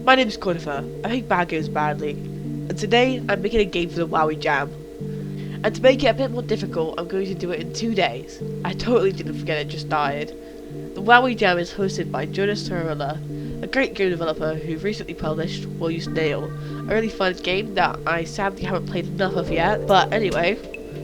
My name is Cornifer. I make bad games badly, and today I'm making a game for the Wowie Jam. And to make it a bit more difficult, I'm going to do it in 2 days. I totally didn't forget it just died. The Wowie Jam is hosted by Jonas Torilla, a great game developer who recently published Will You Snail, a really fun game that I sadly haven't played enough of yet. But anyway,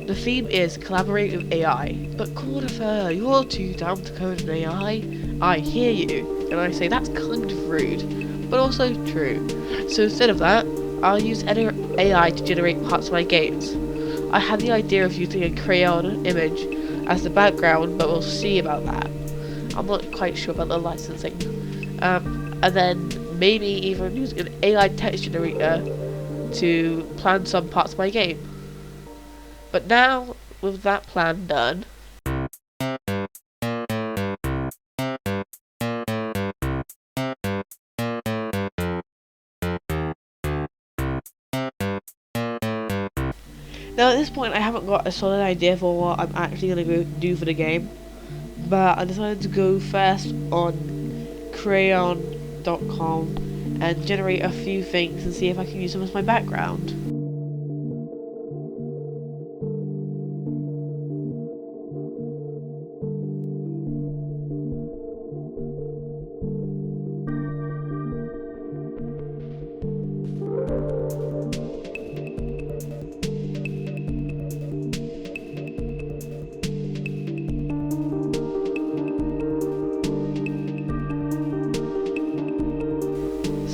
the theme is collaborate with AI. But Cornifer, you're too dumb to code an AI. I hear you, and I say that's kind of rude, but also true. So instead of that, I'll use AI to generate parts of my games. I had the idea of using a crayon image as the background, but we'll see about that. I'm not quite sure about the licensing. And then maybe even using an AI text generator to plan some parts of my game. But now, with that plan done, now at this point I haven't got a solid idea for what I'm actually going to do for the game, but I decided to go first on crayon.com and generate a few things and see if I can use them as my background.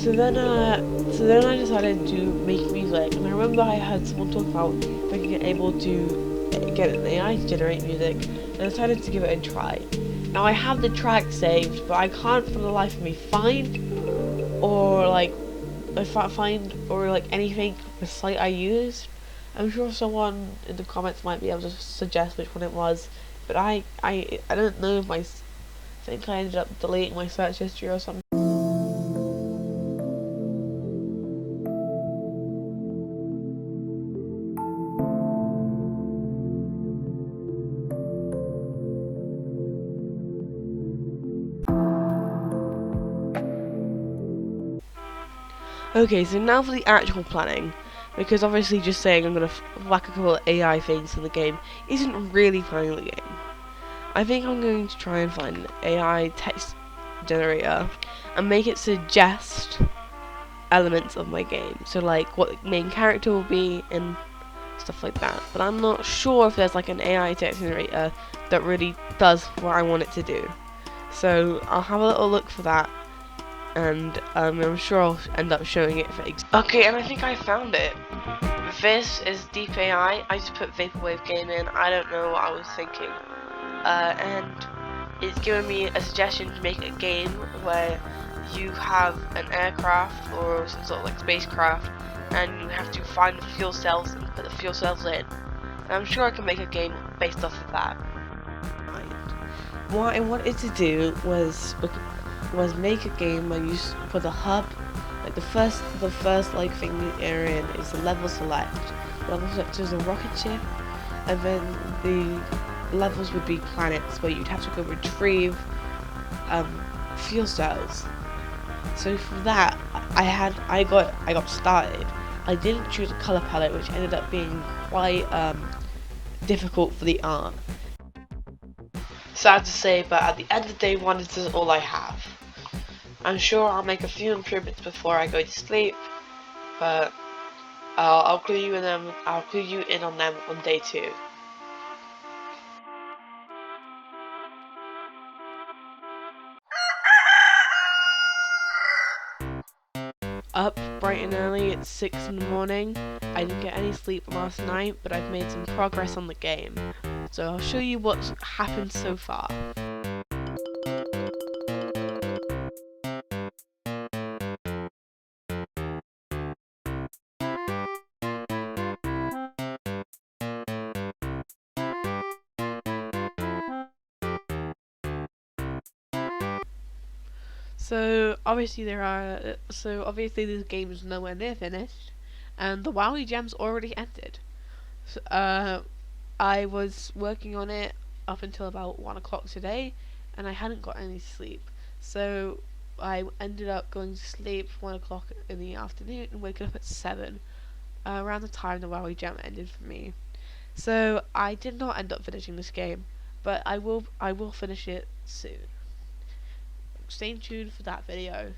So then I decided to make music, and I remember I had someone talk about if I could get able to get an AI to generate music, and I decided to give it a try. Now I have the track saved, but I can't for the life of me find anything the site I used. I'm sure someone in the comments might be able to suggest which one it was, but I don't know if I think I ended up deleting my search history or something. Okay, so now for the actual planning, because obviously just saying I'm gonna whack a couple of AI things in the game isn't really planning the game. I think I'm going to try and find an AI text generator and make it suggest elements of my game, so like what the main character will be and stuff like that. But I'm not sure if there's like an AI text generator that really does what I want it to do. So I'll have a little look for that, and I'm sure I'll end up showing it if it exists. Okay, and I think I found it. This is Deep AI. I just put Vaporwave Game in. I don't know what I was thinking. And it's given me a suggestion to make a game where you have an aircraft or some sort of like spacecraft, and you have to find the fuel cells and put the fuel cells in. And I'm sure I can make a game based off of that. What I wanted to do was make a game where you put the hub, like the first like thing you're in is the level select. The level select is a rocket ship, and then the levels would be planets where you'd have to go retrieve fuel cells. So for that, I got started. I didn't choose a color palette, which ended up being quite difficult for the art. Sad to say, but at the end of the day, this is all I have. I'm sure I'll make a few improvements before I go to sleep, but I'll clue you in on them on day 2. Up bright and early at 6 in the morning. I didn't get any sleep last night, but I've made some progress on the game. So I'll show you what's happened so far. So obviously this game is nowhere near finished, and the Wowie Jam's already ended. So, I was working on it up until about 1 o'clock today, and I hadn't got any sleep. So I ended up going to sleep 1 o'clock in the afternoon and waking up at 7, around the time the WoW Jam ended for me. So I did not end up finishing this game, but I will finish it soon. Stay tuned for that video.